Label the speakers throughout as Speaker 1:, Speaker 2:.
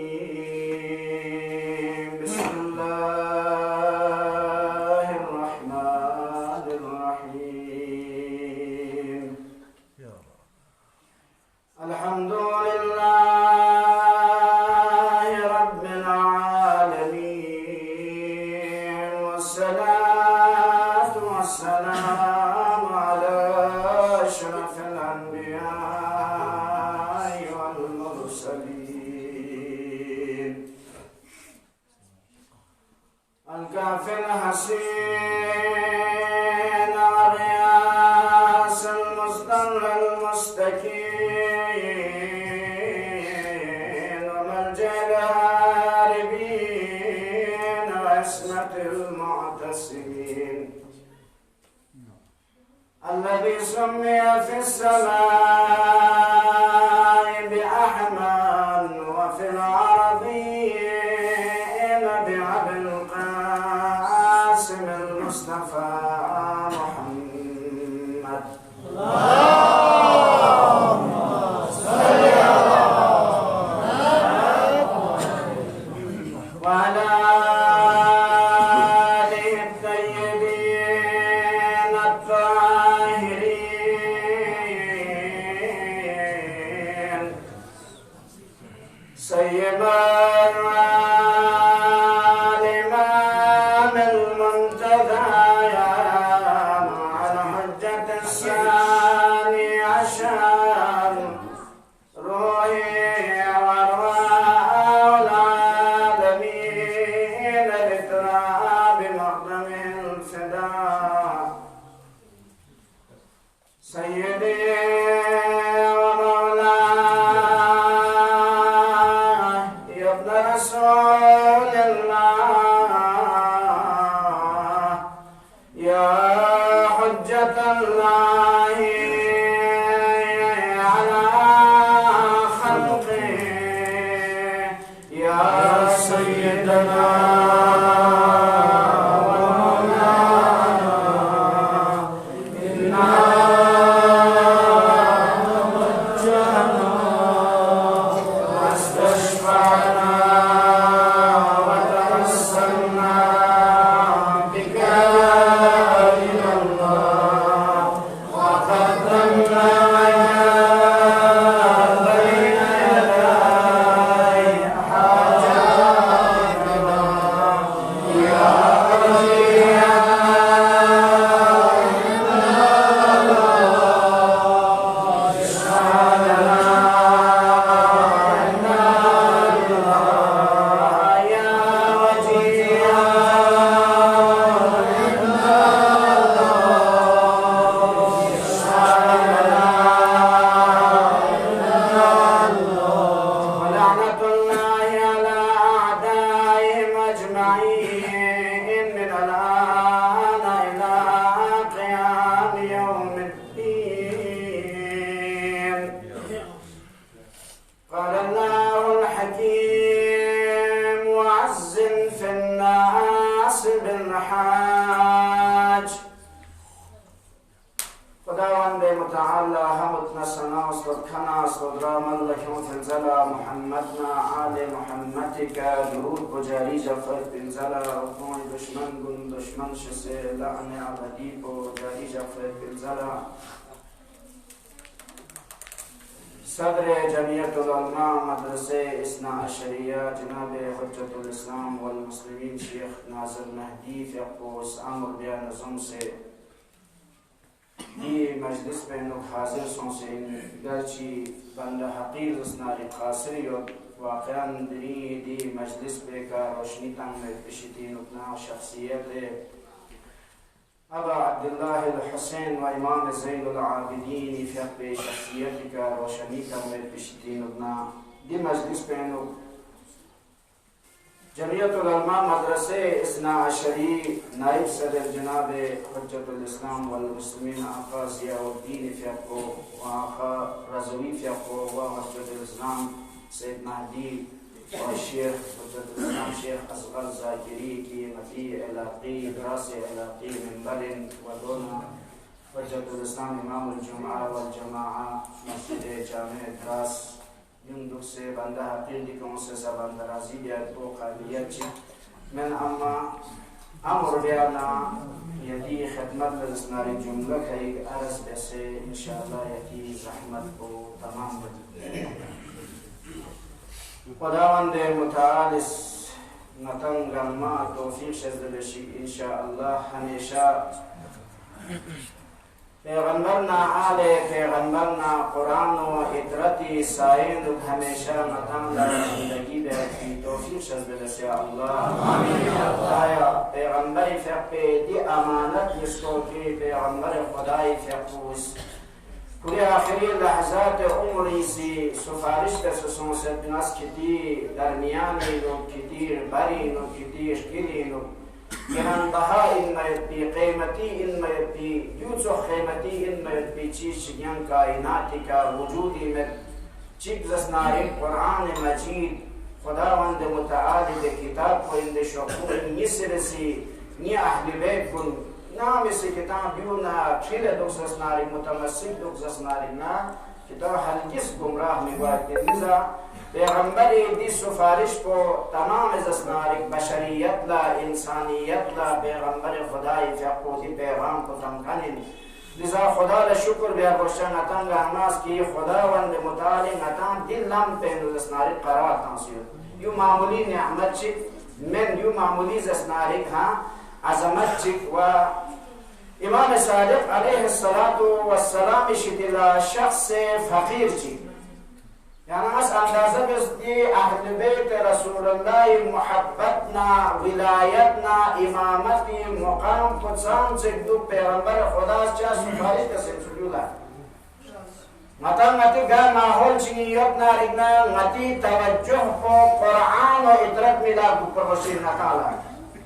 Speaker 1: الرجيم. بسم الله الرحمن الرحيم. الحمد لله رب العالمين، والصلاة والسلام على أشرف الأنبياء والمرسلين، الكافي الحسين والرياس المصدر المستكين، وملجأ الهاربين وعصمة المعتصمين، الذي سمي في السماء بأحمد وفي الأرضين بأبي القاسم المصطفى محمد. اللهم صل وعلى آله الطيبين الطاهرين، سيما الإمام المنتدى على حجة الثاني عشر، روحي وأرواح العالمين لتراب مقدم الفداء، سيدي ومولاي يا ابن رسول الله، يا حجة الله على خلقه، يا سيدنا ومولانا، إنا توجهنا واستشفعنا وتوسلنا بك إلى الله، وقدمنا بين يدي حاجاتنا، يا ولينا ولعنة الله على أعدائهم أجمعين من الآن إلى قيام يوم الدين. قال الله الحكيم: وعزم في الناس بالحاج. خداوند متعال حمدنا ثنا و ثنا صدرا ملکم فنزلا محمدنا آل محمدك درود بجاری جفت بنزلا رکوع دشمن گن دشمن شسه لعن ابدی بجاری جفت بنزلا. صدر جمعیت العلماء مدرسه اثنا عشریہ جناب حجت الاسلام والمسلمین شیخ ناظر مہدی فیقوس عامر بیان نظم سے دی مجلس پہ نک حاضر سوں سے گرچی بندہ حقیر اسناری قاصری و واقعاً دی مجلس پہ کا روشنی تنگ میں پشتی نکنا شخصیت ابا عبداللہ الحسین و امام زین العابدین فیق پہ شخصیت کا روشنی تنگ میں پشتی نکنا دی مجلس پہ نک جمعیت العلماء مدرسے اثنا عشری نائب صدر جناب حجت الاسلام والمسلمین آقا ضیاء الدین فیقو و آقا رضوی فیقو و حجت الاسلام سید مہدی و شیخ حجت الاسلام شیخ اصغر ذاکری کی مفی علاقی دراس علاقی منبر و دونا حجت الاسلام امام الجمعہ والجماعہ مسجد جامع دراس يندق سي بندها قندي كونسة سبند رازي بيأتو قابلية من أما أمر بيانا يدي خدمت لسنار الجملة كي أرز بس إن شاء الله يدي زحمت تمام خداوند متعالس نتنغل ما توفيق شزد بشي إن شاء الله هميشا پیغمبرنا آلے پیغمبرنا قرآن و اطرتی سائن لگ ہمیشہ مطان لگا زندگی بیتی توفیق شزد بسی اللہ آیا پیغمبر فقہ دی امانت جسکو کی پیغمبر خدای فقوس پوری آخری لحظات عمری سی سفارش بسسون ستناس کتی درمیانی لگ کتیر بری لگ کتیر کلی لگ گران بها این میدی قیمتی این میدی یوزو قیمتی این میدی چیز شگیان کائناتی کا وجودی مد چیب زسناری قرآن مجید خداوند متعالی ده کتاب کو این ده شکور نیسر سی نی اهل بیت کن نامی سی کتاب بیونا کھیل دوک زسناری متمسک دوک زسناری نا کتاب هرگز گمراه میگوید که نیزا پیغمبری دی سفارش کو تمام زسنارک بشریت لا انسانیت لا پیغمبر خدای فقو دی پیغام کو تمکنین لذا خدا را شکر بیا روشن اتن رحماس کی خداوند متعالی اتن دل لم پین زسنارک قرار تنسیو یو معمولی نعمت چک من یو معمولی زسنارک ها عظمت چک و امام صادق علیه السلام شتلا شخص فقیر چک يعني أس أندازة بسدي أهل بيت رسول الله محبتنا ولايتنا إمامتي مقام قدسان سيدو پیغمبر خدا چا سفارش تسیم سجولا مطا گا ماحول چنیت نارگنا مطی توجه کو قرآن و اطرت ملا بکر وشیر نکالا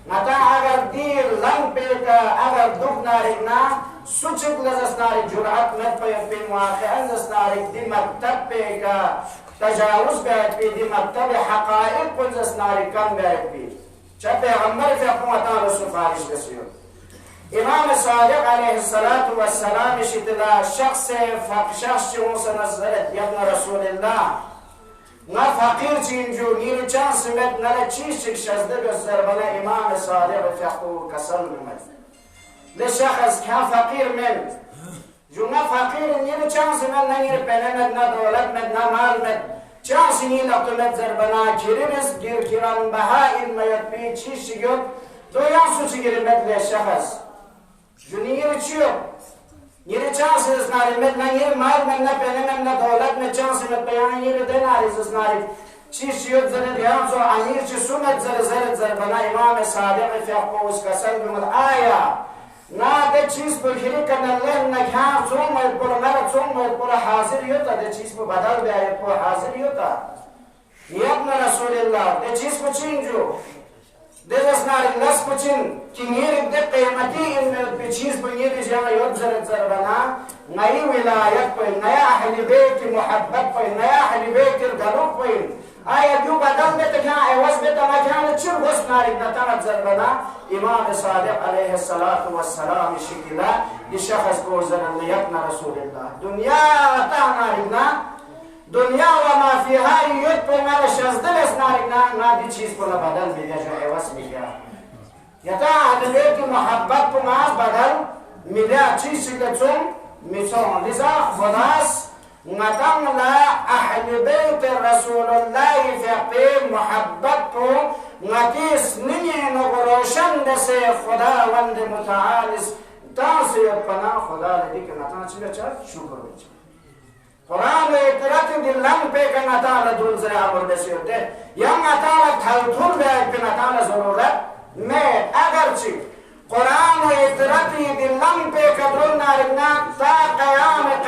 Speaker 1: مطا اگر دیر لنگ پیتا اگر دخ نارگنا سوچک لزسناری جرعت مت پی مواقعا زسناری دی مکتب پی کا تجاوز بیت پی دی مکتب حقائق کن زسناری کم بیت پی چا پیغمبر فی اقومتان سفارش بسیو امام صادق علیہ السلام شتلا شخص چون سنزلت یبن رسول اللہ نا فقیر چینجو نیر چان سمت نلا چیز چک شزده بزر بلا امام صادق فی اقوم کسل ممت لشخص كان فقير من جونا فقير نير چانس من نير پنمت نا دولت مت نا مال مت چانس ني لقمت زربنا كيرس گير كيران بها ان ميت بي چيش گيو تو يان سوچ گيرمت لشخص جو نير چيو نير چانس نار مت نا نير مال مت نا پنمت نا دولت مت چانس مت بيان نير دينار از نار چیش یود زرد یان سو امیر چ سنت زربنا امام صادق فی اقوس کسل بمد آیا نا ده چیز پر خیلی کنن الله نکان چون مید پر مرد چون مید پر حاضر یوتا ده چیز پر بدل بیاید پر حاضر یوتا یبن رسول الله ده چیز پر چینجو ده دسناری لس پر چین که نیرک ده قیمتی این پر چیز پر نیری جانا یود زربنا نئی ولایت پر نیا اهل بیت محبت پر نیا اهل بیت گلوک پر آیا جو بدل بیت کان عوض بیت مکان چر غس ناری نتانت زربنا امام صادق علیہ السلام شکلا دی شخص کو زرلیتنا رسول اللہ دنیا اتانا رگنا دنیا و ما فیها یود پر مالا شزدل اسنا رگنا نا دی چیز پر بدل بیدیا جو عوض میگیا یتا اهل بیت محبت پر ماز بدل میدیا چیز شکل چون میچون لذا خداس نتن لا اهل بیت رسول الله فقیر محبت کو نتیس نینو روشن دسه خداوند متعالس تاسو پنا خدا لدی که نتان چی بچا شکر بچا قرآن و اطرات دلن پی که نتان دول زر عبر دسیو ده یا نتان تلطول باید که نتان ضرورت میں اگرچی قرآن و اطرتی دلن پی که دول نارگنا تا قیامت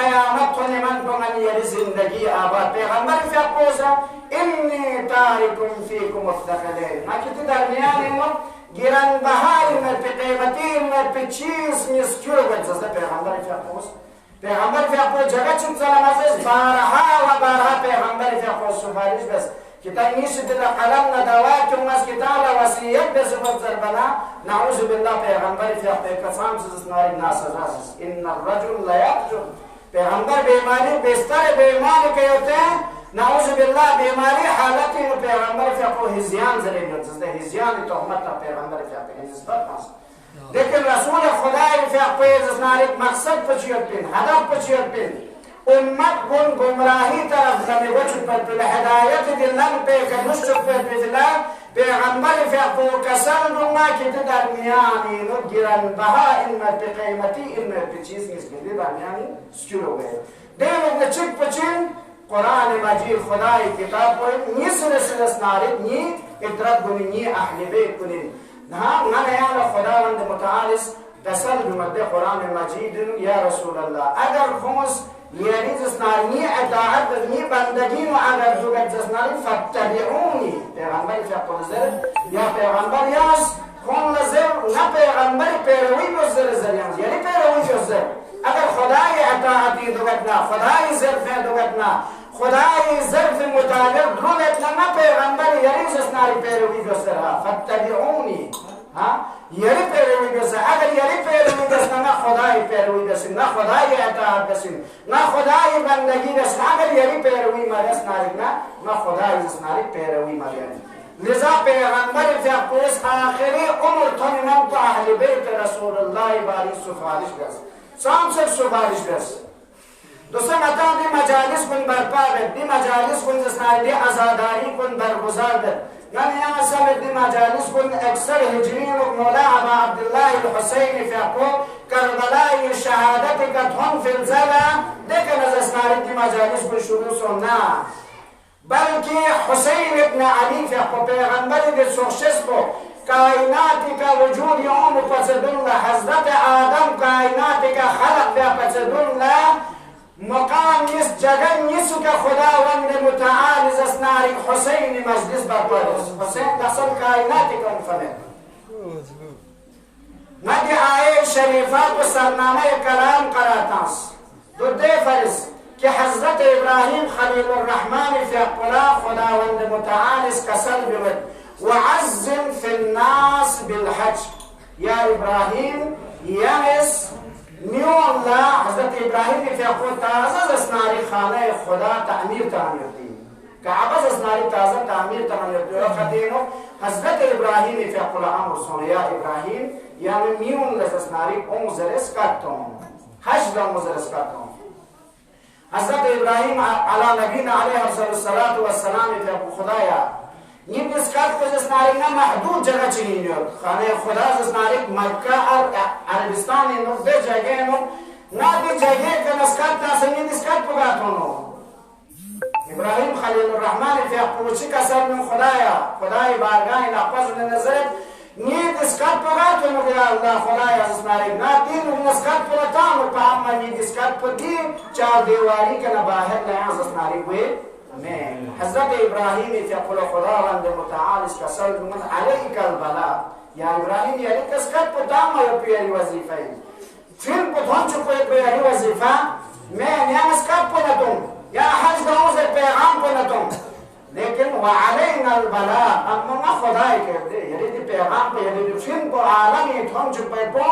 Speaker 1: تو نمن کو من یری زندگی آباد پیغمبر فی اقوزا انی تارکم فیکم الثقلین نکتی درمیانی مو گیرن بهای مد پی قیمتی مد پی چیز میسکیو بجزده پیغمبر فی اقوز پیغمبر فی اقوز جگه چون سلام عزیز بارها پیغمبر فی اقوز سفارش بس کتا نیشت دل قلم ندوات کم از کتاب وسیعت بسفت زربنا نعوذ بالله پیغمبر فی اقوز کسام سزس ناری ناس راسس ان الرجل لیقجل پیغمبر بیماری بستر بیماری که ہوتے ہیں نعوذ بالله بیماری حالتی نو پیغمبر فیقو هزیان زره میاد هزیان تهمت تا پیغمبر فیقو نسبت ماست لیکن رسول خدای فیقو نارک مقصد پچیت پین هدف پچیت پین امت کن گمراهی طرف نمیگو چود پر هدایت دلن پیکنوش چود پر دلن پیغمبر فیقو کسل دوما که تو در میانی نو گرن بها علمت پی قیمتی علمت پی چیز نیست گلی در میانی سکیلو گئے دیلو گچک پچین قرآن مجید خدای کتاب کوئی نی سلسلس نارد نی ادرت کنی نی اهل بیت کنی نه یعنی خداوند متعالس تسل بمده قرآن مجید یا رسول الله اگر خمس یعنی جسنانی اطاعت نی بندگین و اگر دوگت جسنانی فتبعونی پیغمبر فیقل زر یا پیغمبر یاس خون لزر نه پیغمبر پیروی بزر زریان یعنی پیروی بزر اگر خدای اطاعتی دوگت نه خدای ظرف دوگت نه خدای ظرف متعلق دوگت نه پیغمبر یعنی جسنانی پیروی بزر فتبعونی یعنی پیروی بزر اگر یعنی پیروی بزر نه خدای پیروی بزر نه خدای اطاعت بزر نه خدای بندگی بزر اگر یعنی پیروی مرس نارک نه خدای جسنانی پیروی مرس لذا پیغمبر فیقوس آخری عمر تنمم تو اهل بیت رسول الله باری سفارش بزر سام سر سفارش بزر دوستان اتان دی مجالس کن برپا بد دی مجالس کن جسنانی دی ازاداری کن برگزار بد یعنی یہاں سمت دی مجالس کن اکثر ہجرین و مولا ابا عبداللہ الحسین فیقو کربلائی شہادت کتھن فی الزلہ دیکھن از اسناری دی مجالس کن شروع سننا بلکہ حسین ابن علی فیقو پیغمبر دی سخشس کو کائناتی کا وجود یوم پسدن حضرت آدم کائناتی کا خلق بیا پسدن مقام نیست جگہ نیست که خداوند متعال اسناری حسین مجلس برپارس حسین دسل کائناتی کا مفنن مدی آئے شریفات و سرنامه کلام قراتانس دو دے فرس کہ حضرت ابراہیم خلیل الرحمن فی اقلا خداوند متعال اس کسل بود وعزم فی الناس بالحج یا ابراہیم یانس نیون لا حضرت ابراہیم کی فیقو تازہ اسناری خانہ خدا تعمیر دی کعبہ اسناری تازہ تعمیر دی وقتینو حضرت ابراہیم کی فیقو لعمر سونے یا ابراہیم یعنی نیون لس اسناری امزرس کتون حج لامزرس کتون حضرت ابراہیم علی نبینا علیہ الصلاة والسلام فیقو خدایا نیم اسکات کو جسناری نا محدود جگہ چنین خانه خدا جسناری مکہ عربستان نو دے جگہ نو نا دی جگہ کا اسکات تا سنین اسکات پگاتونو ابراہیم خلیل الرحمن فی اقوچی کا سر من خدای بارگاہ نقض نظرت نید اسکات پگاتونو کہ اللہ خدای جسناری نا دین اسکات پگاتانو پا اما نید اسکات پگی چار دیواری کا نباہر لیا جسناری ہوئے حضرت ابراہیم فیقل خداوند متعال اس کا سلب من علیک البلاء یا ابراہیم یعنی کسکت پتام یا پیاری وظیفہ پھر پتھون چکو پیاری وظیفہ میں یا مسکت پنتوں یا حج داؤں سے پیغام پنتوں لیکن وعلینا البلاء اما ما خدای کرده یعنی دی پیغام پہ یعنی دی پھر پو عالمی تھون چکو پو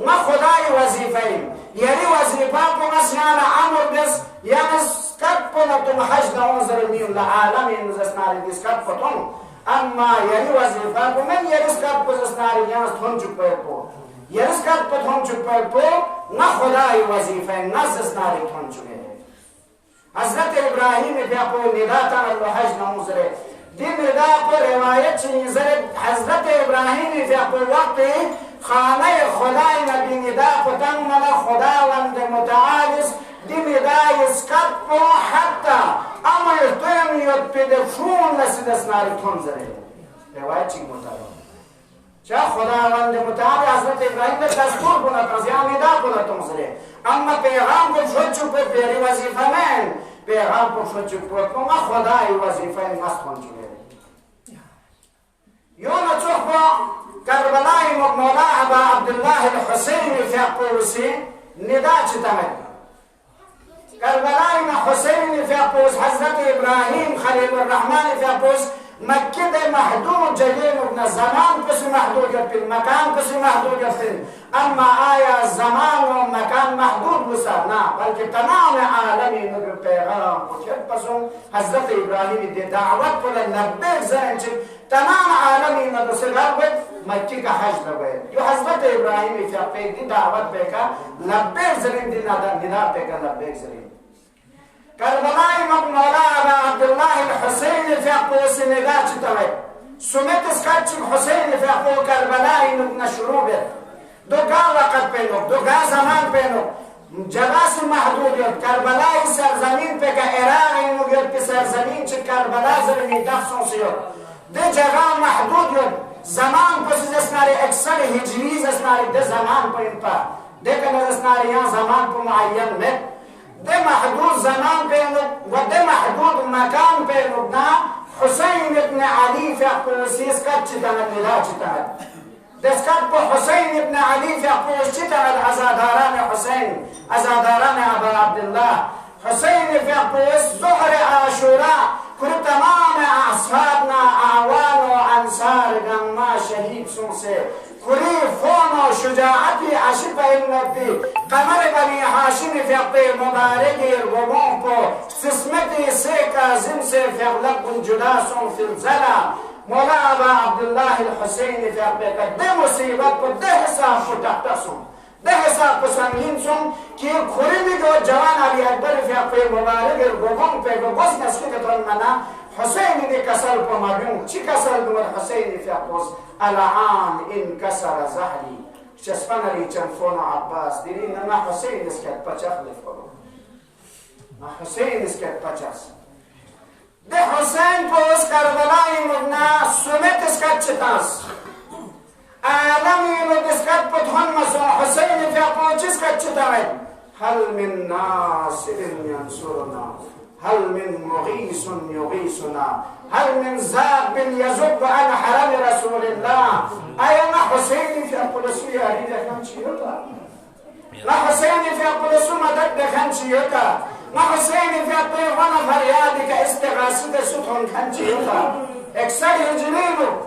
Speaker 1: ما خدای وظیفہ یعنی وظیفہ پو مسیان عمر بس یا مسکت پنتوں حج داؤں ظلمی اللہ عالمی نزسناری دی سکت پتوں اما یعنی وظیفہ پو من یعنی سکت پو زسناری یا تھون چکو پو یعنی سکت پو تھون چکو پو نا خدای وظیفہ نا زسناری تھون چکو حضرت ابراہیم بیا کو ندا تا اللہ حج نموزرے دی ندا کو روایت چنیزرے حضرت ابراہیم بیا کو وقت خانہ خدای نبی ندا کو تنمنا خداوند متعالس دی ندا اسکت کو حتی اما ارتویم یود پیدفون لسیدس ناری تنزرے روایت چی مطلب چا خداوند متعال حضرت ابراہیم نے دستور بنا تنزیان ندا بنا تنزرے اما پیغام کو چھوٹ چکے پیری وظیفہ میں پیغام کو چھوٹ چکے ما خدای وظیفہ مست بن چکے یون چوکو کربلائی مولا ابا عبداللہ الحسین فیقوسی ندا چتا ہے کربلائی حسین فیقوس حضرت ابراہیم خلیل الرحمن فیقوس مكة محدود جلين ابن زمان بس محدود يبين مكان بس محدود يبين أما آية زمان ومكان محدود بسرنا بلکه تمام عالمی نبی پیغام وشد بسون حضرت إبراهيم دي دعوت پر لبیک زن چه تمام عالمی نبی سرگر بود مکه کا حج لبید یو حضرت إبراهيم فی اپیک دی دعوت پیکا لبیک زن دی ندا پیکا لبیک زن کربلاء مولا ابا عبدالله الحسين في اقوى سنغات توي سمت اسكاتش حسين في اقوى کربلاء نبنا شروبه دوغا وقت پینو دوغا زمان پینو جگہ سے محدود ہے کربلا سرزمین پہ کا عراق انو گیا پہ سرزمین چھ کربلا زمین دفسوں سے دے جگہ محدود ہے زمان پہ سے اسناری اکثر ہجری اسناری دے زمان پہ انپا دیکھنے اسناری یہاں زمان پہ معین میں دے محدود زمان پہ و دے محدود مکان پہ نا حسین ابن علی فی اقوسیس کا چتنا ملا چتنا دسکت پہ حسین ابن علی فی اقوس چتنا ازاداران حسین ازاداران ابا عبداللہ حسین فی اقوس ظهر عاشورا کل تمام اصحابنا اعوان و انصار گما شہید سن سے کلی فون و شجاعتی عشق النبی قمر بنی حاشم فی اقوی مبارکی رغمون کو سسمتی سیکا زم سے فی اغلق جداسون فی الزلا مولا ابا عبداللہ الحسین فی اقوی کا دے مصیبت کو دے حساب کو تحتسون ده حساب پسندین سن که خوری دو جوان علی اکبر فی اقوی مبارک رغمون پہ گوز نسلی کترن منا حسین دی کسر پا مبیون چی کسر دور حسین فی اقوز الان انکسر زحلی چسپن علی چنفون عباس دیری نما حسین اسکت پچخ لفرو ما حسین اسکت پچخ ده حسین پا اس کربلائی مبنا سمت اسکت چتاس عالمی لدسکت پتھن مسو حسین فی اقوی چسکت چتاوید هل من ناصر ینصرنا هل من مغيث يغيثنا هل من زاب يزب عن حرم رسول الله أين حسين في القدس يا ريدا كان شيوتا ما حسين في القدس مدد كان شيوتا ما حسين في الطيفان فريادك استغاثة سطح كان شيوتا اكسر يجلينه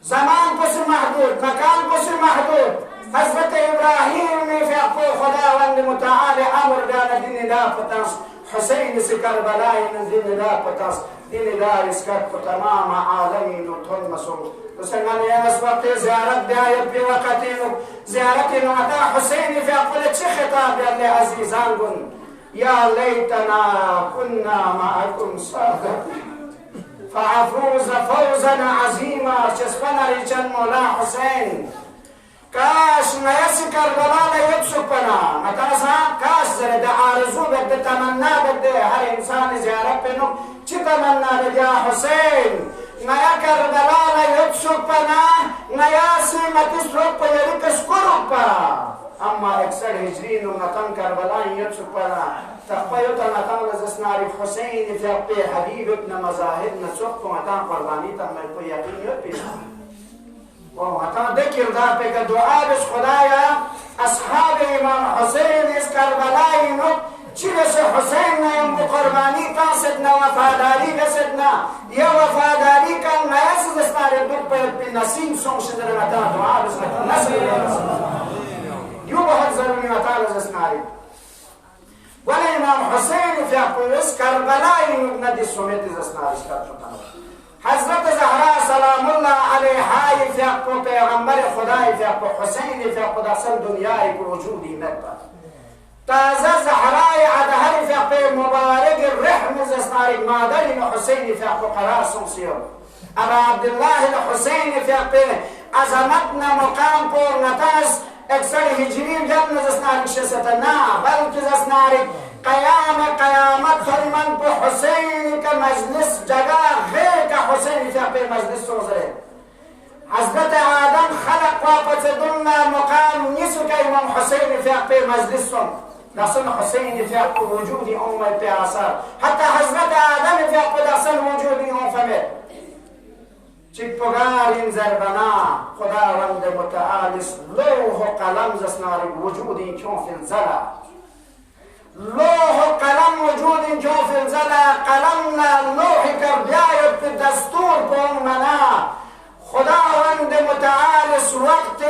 Speaker 1: زمان بس محدود مكان بس محدود حضرت إبراهيم في أقوى خداوند متعالي أمر دانا دين دا فتنس حسين سے کربلائی دین دا پتاس دین دا اسکت کو تمام عالمی نتون مسول وسنگان یاس وقت زیارت بیایت بی وقتینو زیارتینو عطا حسین فی اقول چی خطاب یا اللہ عزیزان گن یا لیتنا کننا معکم صادقین فعفوز فوزا عظیما چسپنا ریچن مولا حسین کاش نیسی کربلا لیبسو پنا متاسا کاش زرد آرزو بده تمنا بده هر انسان زیارت پنو چی تمنا بده یا حسین نیا کربلا لیبسو پنا نیاسی متیس روپ پا کسکرو پا اما اکثر هجرین و نتن کربلا یبسو پنا تخبیوتا نتن لزسناری حسین فی اقی حبیب ابن مظاهر نسوق و نتن قربانی تا ملکو یقین یو پینا وحتا دکر دار پہ کہ دعا بس خدایا اصحاب امام حسین اس کربلائی نو چیز حسین نیم قربانی تاسدنا وفاداری بسدنا یا وفاداری کا نیس دستار دک پہ نسیم سون شدر متا دعا بس نسیم یو بہت ضروری متا لزسناری ولی امام حسین فی اقویس کربلائی نو ندی سمیت زسناری شکر حضرت زهرا سلام الله علیها فی اقوی پیغمبر خدای فی اقوی حسین فی اقوی اصل دنیای کو وجودی نبتا تازه زهرای عدهر فی اقوی مبارک الرحم زسناری مادر حسین فی اقوی قرار سنسیو ابا عبدالله الحسین فی اقوی عظمتنا مقام پر نتاز اکثر هجرین جبن زسناری شستنا بلکه زسناری قیام قیامت فرمان پہ حسین کا مجلس جگہ غیر کا حسین فی اقوی مجلس سوزرے حضرت آدم خلق واپس دلنا مقام نیسو کا امام حسین فی اقوی مجلس سن لسن حسین فی اقوی وجودی امت پہ آثار حتی حضرت آدم فی اقوی لسن وجودی ام فمت چک پگار این زربنا خداوند متعالس لوح و قلم زسناری وجودی کیوں فی الزلا لوح و قلم وجود جو فلزله قلم نه لوح کر بیاید به دستور کن منا خداوند متعال وقت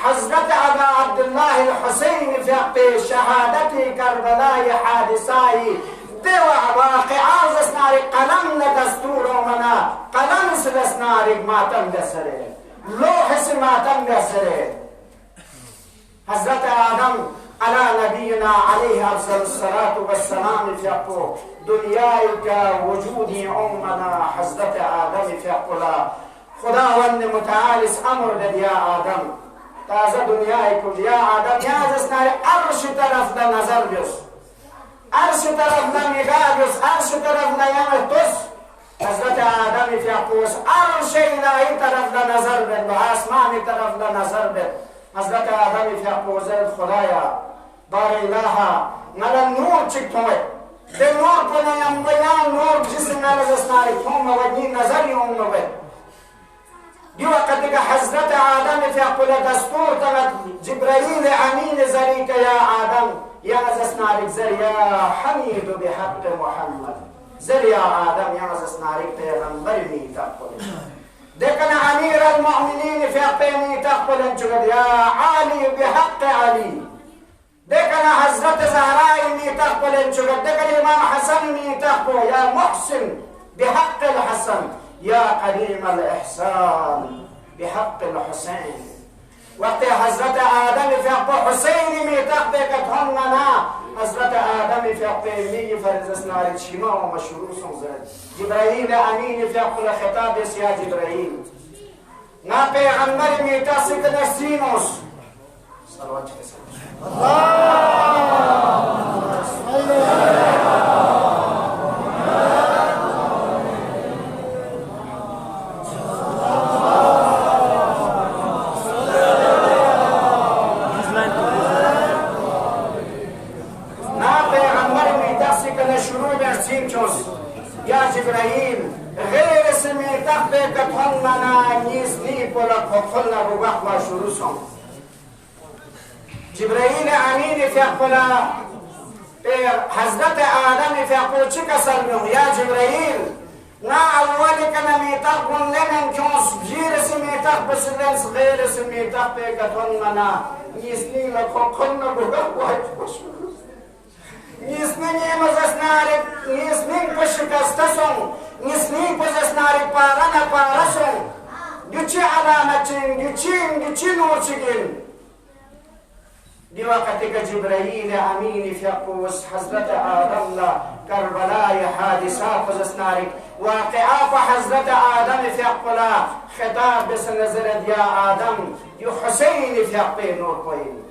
Speaker 1: حضرت ابا عبدالله الحسین فی وقت شهادت کربلای حادثای دو واقعا زسناری قلم نه دستور منا قلم سلسناری ماتم دسره لوح سے ماتم دسره حضرت آدم على نبينا عليه أفضل الصلاة والسلام في أقو دنياي كوجود أمنا حضرت آدم في أقولا خداوند متعال أمر لديا آدم تازه دنیای کو یا آدم یا زسناری عرش طرف دا نظر بیس عرش طرف دا نگاه بیس عرش طرف دا یمه توس حضرت آدم فی اقوس عرش الهی طرف دا نظر بید و آسمان طرف دا نظر بید حضرت آدم فی اقوس خدایا بار الها نلا نور چک تومه ده نور کنیم بیان نور جسم نلا زسناری تومه و دین نظری اومه بید دی وقت که حضرت آدم فی اقول دستور تغد جبرائیل امین زری که یا آدم یا زسناری زر یا حمید بحق محمد زر یا آدم یا زسناری پیغمبر می تقبل دیکن امیر المؤمنین فی اقول می تقبل چگد یا عالی بحق علی دیکن حضرت زهرای می تقبل چگد دیکن امام حسن می تقبل یا محسن بحق الحسن يا قديم الإحسان بحق الحسين وقت حضرت آدم في حق حسين ميتاق بكتهننا حضرت آدم في حق مي فرزسنا رتشيما ومشروع سنزل جبرائيل أمين في حق الخطاب يا جبرائيل نا پیغمبر ميتاسك نسينوس صلوات يا جبرائيل غير اسمي تخبئ كتهننا نيسني بولا كتهننا بوحما شروسهم جبرائيل أمين في أقولا حضرت آدم في أقول چك سلمه يا جبرائيل نا أولي كنا ميتاق من لمن كنس غير اسمي تخبئ سلنس غير اسمي تخبئ كتهننا نيسني لكتهننا بوحما شروسهم Nisni mazasnari, nisni pashikastason, nisni pozasnari parana parason. Güçü alametin, güçü nurçigin. Di vakti Cibril Amin fi Qus Hazret Adam'la Kerbela'yı hadisa pozasnari. Vakia Hazret Adam fi Qula khitab bisnazaret ya Adam. Yu Hüseyin fi Qin nur koyin.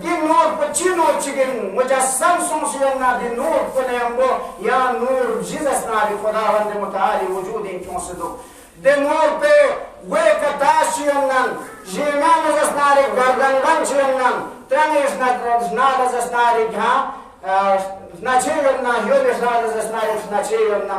Speaker 1: di nur pacino chigin mujassam sumsiyana di nur punembo ya nur jesus nari khudawand mutaali wujudin kyonsidu de nur pe we katashiyanan jiman zasnari gardangan chiyanan tranis nadrazna zasnari ha znachiyanna yolis zasnari znachiyanna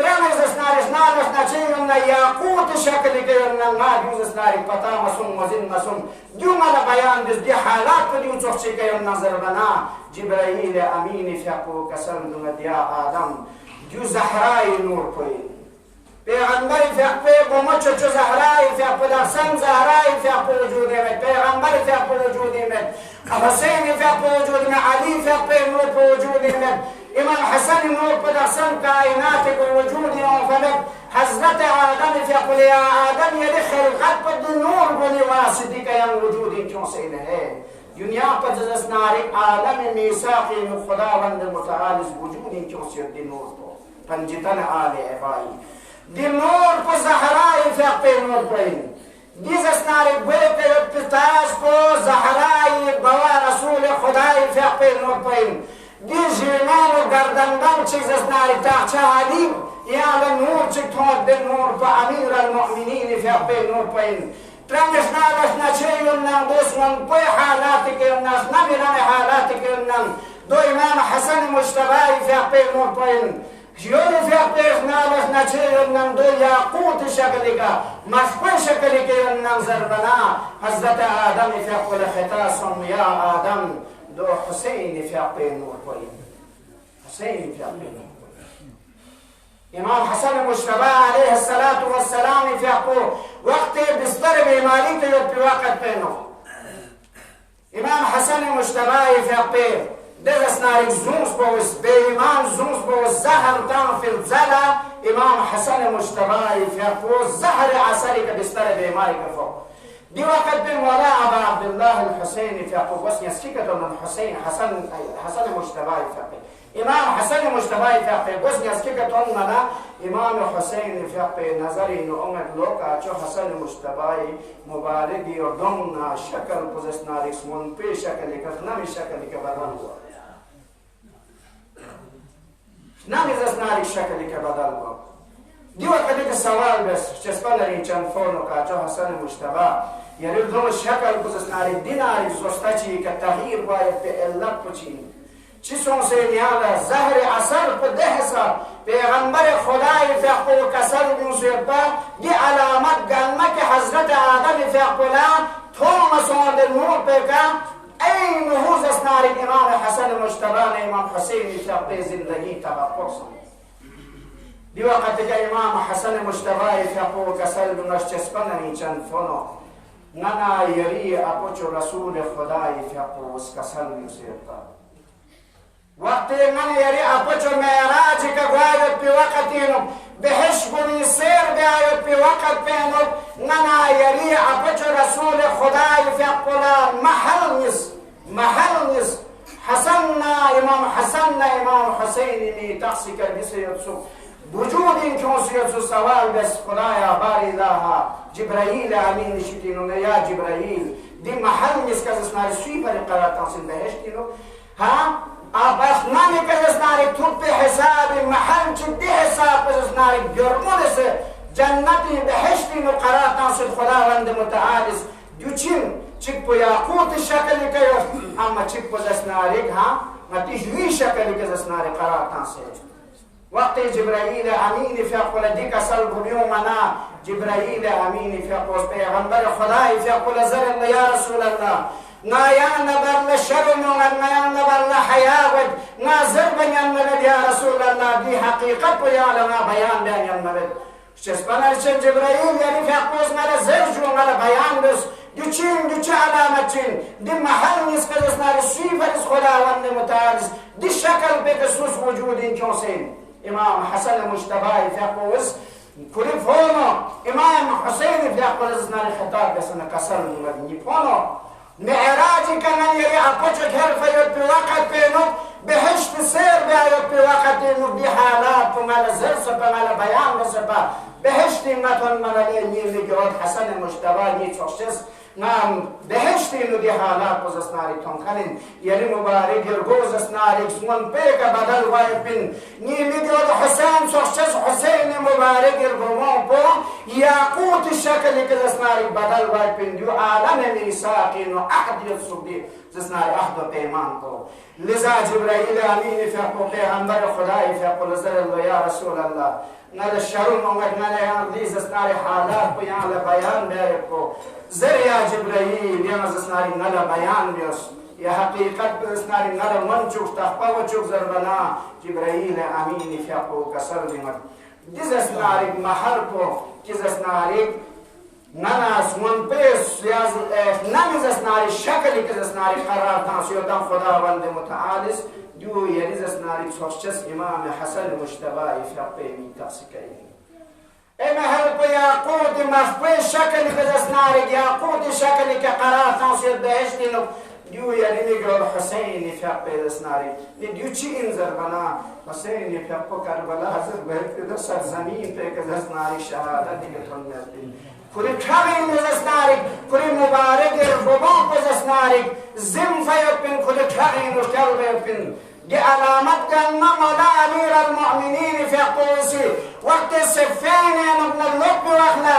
Speaker 1: Тренер заснари, знаешь, начиним на якут шакали на надю заснари, пата масум, мазин масум. Дюма на баян без дихалат подю цохчикаем на зарбана. Джибраиле амини фяку касан думадия Адам. Дю захрай нур поин. Пейгамбар фякпе бомочо чо захрай фяк подахсан захрай фяк повуджудимет. Пейгамбар фяк повуджудимет. Хусейн фяк повуджудимет. Али фякпе нур повуджудимет. إمام حسن نور قد أحسن كائناتك والوجود وفلك حضرت آدم في قل يا آدم يدخل الخط النور بني واسدك يا وجود كيون سيده دنیا پر جزس نارک عالم میساقی خداوند متعال وجودی کیوسیت دی نور تو پنجتن آل عبایی دی نور پر زهرای فقه نور پرین دیزس نارک بے پتاش کو زهرای بوا رسول خدای فقه نور پرین دی جیمان و گردندن چیزس نارک تاچه علی یا نور چک تود دی نور پر امیر المؤمنین فقه نور پرین ترنش نالش نچیون نم دوسمون پای حالاتی که نش نمیرن حالاتی که نم دو امام حسن مجتبی فقه نور پایین جیون فقه نالش نچیون نم دو یاقوت شکلی که مشکل شکلی که نم زربنا حضرت آدم فقه لخطاسم یا آدم دو حسین فقه نور پایین حسین فقه نور امام حسن مجتبی علیه السلام فقه وقت بستر بیماری که پی وقت پینو امام حسن مجتبی فقه دست نارک زوز بوز بیمان زوز بوز زهر تان فی الزلا امام حسن مجتبی فقه زهر عصری که بستر بیماری که فوق دی وقت بین ولا ابا عبدالله الحسین فقه بس یسکیکتو من حسن مجتبی فقه امام حسن مجتبی فقه بس یسکیکتو من امام حسین فقه نظری نو امت لوکا چو حسن مجتبی مبارکی و دمنا شکل پوزش نارکس من پی شکلی که نمی شکلی که بدل ہوا نمی زس نارک شکلی که بدل ہوا دیو کدی سوال بس چسپنری چند فونو کا چو حسن مجتبی یعنی دو شکل پوزش نارک دیناری سوستچی که تغییر باید به علت پچین چیزوں سے نیالا زہر اثر پہ دہسا پیغمبر خدای فقو کسر موسیقا دی علامت گلمہ کہ حضرت آدم فقولا تھوم سوند نور پہ کا این حوز اسنارک امام حسن مجتبان امام حسین فقو زندگی تبقر سن دی وقت کہ امام حسن مجتبان فقو کسر نشچسپننی چند فنو ننا یری اپوچو رسول خدای فقو اس کسر موسیقا وقتی من یری اپچو معراج که گوید پی وقتینو بهش بنی سیر بیاید پی وقت پینو من یری اپچو رسول خدای فقلا محل نیست امام حسن امام حسین می تقسی کردی سیدسو وجود این کنسیدسو سوال بس خدایا باری داها جبرائیل امین شتینو یا جبرائیل دی محل نیست که اسناری سوی پر قرار تنسل بهشتینو ها بس نمی که اسناری توپ حساب محل چی حساب پس اسناری گرمون سے جنتی بهشتی نو قرار تنسل خداوند متعالس دو چک پو یاقوت شکلی که اما چک پو اسناری متیجوی شکلی که اسناری قرار تنسل وقتی جبرائیل امین فقل دیکھ اصل بمیومنا جبرائیل امین فقل پیغمبر خدای فقل زر اللہ یا رسول اللہ نایان نبر لشرمون نایان نبر لحیاوت نازر بنیان ملد یا رسول اللہ دی حقیقت یا لنا بیان بنیان ملد چسپنر چن جبرائیل یعنی فقوز مل زرجو مل بیان بس دو چه علامت چین دی محل نیست که اسنار سیفر از خداوند متعالس دی شکل بکسوس وجود این کیوسین امام حسن مجتبی فقوز کلی فونو امام حسین فقوز اسنار خطاب بسن کسر مدنی فونو معراجی کنن یری اپچو گھر فیاد پی وقت پینو بهشت سیر بیاید پی وقت اینو دی حالات پو مال زر سپا مال بیان سپا بهشتی متون مالی نیلی گرد حسن مجتبی نی چوشتس نام بهشتی اینو دی حالات پوز اسناری تون کنین یری مبارک گرگوز اسناری سمون پیک بدل وای بین نیلی گرد حسین چوشتس حسین مبارک گرگومون پو یاقوت شکلی که اسناری بدل وای بین دیو عالم میساقین و عهد یسوبی اسناری عهد و پیمان پو لذا جبرائیل امین فقو پیغمبر خدای فقو لزر اللہ یا رسول اللہ نال شرون اومد نال یان لیز اسناری حالات پو یان لبیان بیاری پو زر یا جبرائیل یان از اسناری نال بیان بیس یا حقیقت پر اسناری نال من چوک تخپا و چوک زربنا جبرائیل امین فقو کسر دیمد دیز اسناری محر پو دیز اسناری ناس من پیس نمیز اسناری شکلی که اسناری قرار تنسیوتن خداوند متعالس دو یریز اسناری سوشچس امام حسن مجتبی فقه می تقسیقی اما هل پا یاقوت مخبه شکلی که اسناری یاقوت شکلی که قرار تنسیوت بهشتی diu yarini gol Hüseyin fiaqbe desnari diu chi inzar bana Hüseyin fiaqbo Karbala hazır belki de serzamin pek desnari şehadet digeton yaptı kuri khavin desnari kuri mübarek baba desnari zim fayapin kuri khavin kalbepin دي علامات كان مولى أمير المؤمنين في قوسي وقت السفين ابن اللب واخنا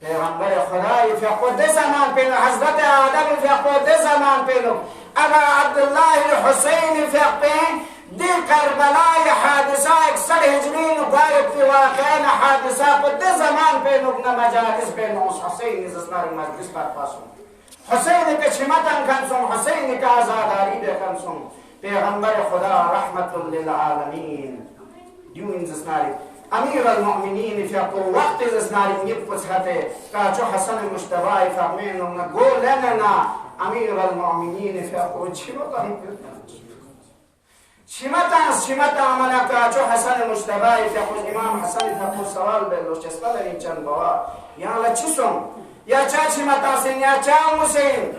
Speaker 1: پیغمبر خدای فی خود زمان پینو حضرت آدم فی خود زمان پینو ابا عبدالله الحسین فی قین دی کربلای حادثه اکسر هجرین و بارد فی واقعین حادثه خود زمان پینو بنا مجالس پینو اس حسین زسنار مجلس پر پاسون حسین که چمتن کنسون حسین که آزاداری بے کنسون پیغمبر خدا رحمت للعالمین دیون زسناری امیر المؤمنین فی وقت زسناری نیپس هته کاچو حسن مشتبای فهمین و گول لنا امیر المؤمنین فی چیمتا منا کاچو حسن مشتبای فی امام حسن فی سوال بلوش چسپا داریم چند بوا یا لچسم یا چا چیمتا سین یا چا مسین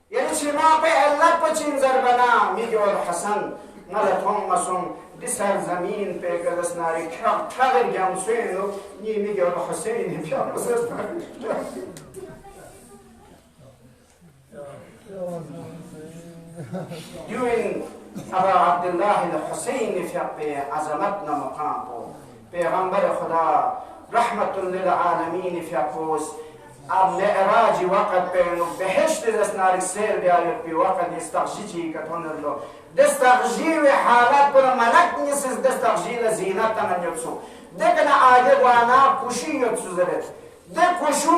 Speaker 1: یعنی چیما پہ اللہ پچین زربنا میگو حسن نلت هم مسون دی سرزمین پہ کدس ناری کھاگر گیم سوینو نی میگو حسین پیام بسرس دیوین ابا عبدالله الحسین فی عظمتنا مقام کو پیغمبر خدا رحمت للعالمین فی قوس اب معراج وقت بینو بهشت دستناری سیر بیاید بی وقت استغجیجی کتون اللو دستغجیل حالات پر ملک نیسز دستغجیل زینت من یبسو دکن آگه وانا کشی یبسو زرد دک کشو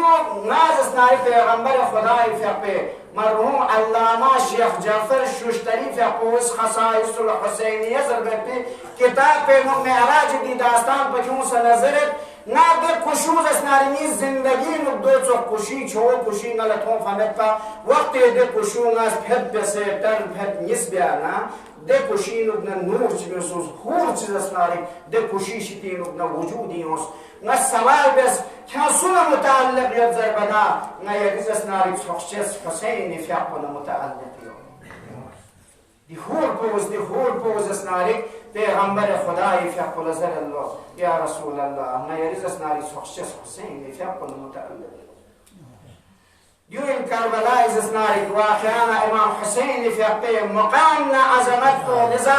Speaker 1: ناز اسناری پیغمبر خدای فقه مرحوم علامہ شیخ جعفر ششتری فقوس خصائص الحسینیہ زربتی کتاب پہ معراج دی داستان پکیوں سے نظرت نا در کشوز اسنارینی زندگی نبدو چو کشی چھو کشی نلتون فهمتا وقت در کشو ناز پھد بسے تر پھد نیس بیانا در کشی نبنا نور چیزوز خور چیز اسناری در کشی شتی نبنا وجودی ہوس نا سوال بس کیا سن متعلق ید زربنا نا یکیز اسناری سخشیس حسین فیقنا متعلق یو دی خور پوز اسناری پیغمبر خدای فیقل زر اللہ یا رسول اللہ نا یریز اسناری سخشیس حسین فیقل متعلق دیو این کربلائی اسناری واقعانا امام حسین فیقل مقامنا عظمت کو لذا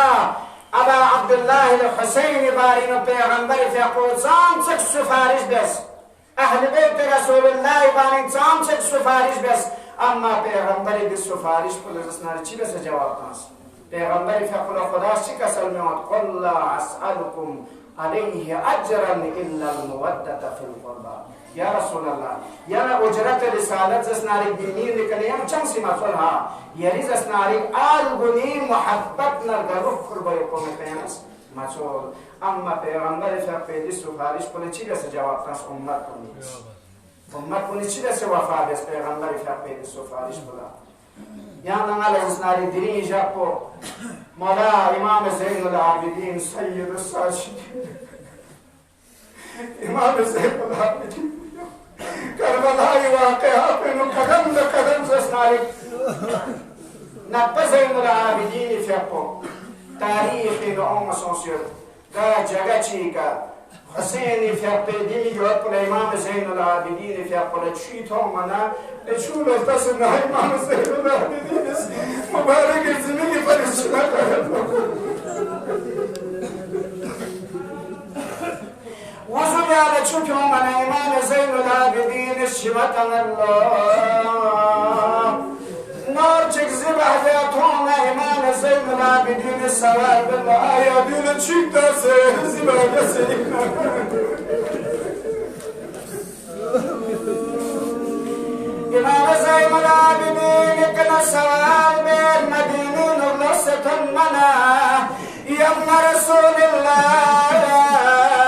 Speaker 1: ابا عبدالله الحسین بارین پیغمبر فیقل زام چک سفارش بس اهل بیت رسول اللہ بارین زام چک سفارش بس اما پیغمبر دی سفارش پلز اسناری چی بس جواب تانس پیغمبر فقل خدا چی کسل میاد قل لا اسألكم علیه اجرا الا المودت فی القربا یا رسول اللہ یا اجرت رسالت اسناری دینی نکنی یم چم سی مسئول ها یریز اسناری آل گنی محبت نرگروف قربای قوم قیمس مسئول اما پیغمبر فقل دی سفارش پل چی بس جواب تانس امت کنی چی بس وفا بس پیغمبر فقل دی سفارش پلا یعنی نمال اسناری دینی جاپو مولا امام زین العابدین سید الساشدین امام زین العابدین کربلائی واقعات انو قدم دا قدم سسناری نبا زین العابدین فیقو تاریخ انو ام سنسیر کا جگہ چی کا حسین فیقیدی جو اپنا امام زین العابدین فیقو چیت ہوں منا شو لفتصل نها امام زین العابدین مبارک زمینی فرشنا کرد وزو یاد چوک ہوں منا امام زین العابدین شمتن اللہ نار چک زبح دیت ہوں نا امام زین العابدین سوال بالله آیا دیل چیک دا سے زبح دا سے امام زین العابدین کنا سوال بیر مدینین اللہ ستن منا یم رسول اللہ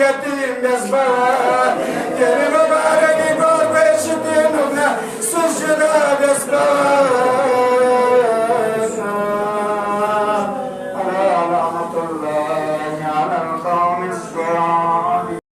Speaker 1: يتيم يسبح يا مبارك يقول بيش ديننا سجدا بيسبح